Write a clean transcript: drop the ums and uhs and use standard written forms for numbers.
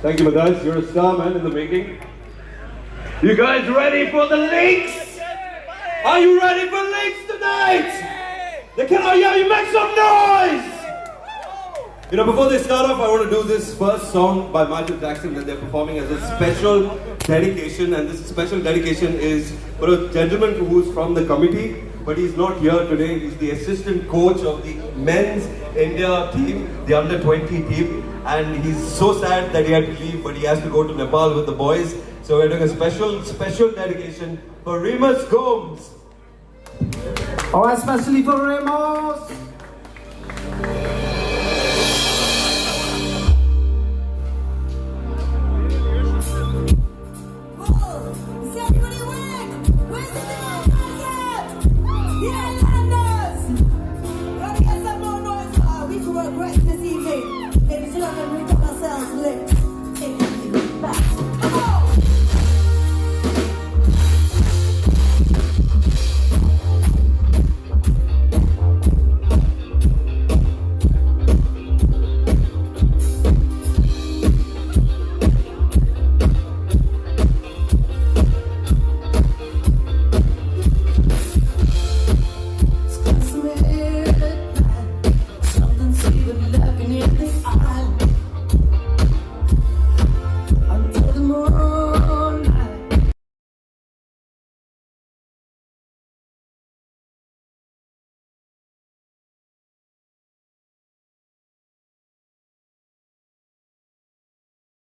Thank you, Matthias. You're a star, man, in the making. You guys ready for the links? Are you ready for links tonight? They cannot hear you. Make some noise! You know, before they start off, I want to do this first song by Michael Jackson that they're performing as a special dedication. And this special dedication is for a gentleman who's from the committee, but he's not here today. He's the assistant coach of the men's India team, the under 20 team. And he's so sad that he had to leave, but he has to go to Nepal with the boys. So we're doing a special dedication for Remus Gomes. Oh, especially for Remus! Is everybody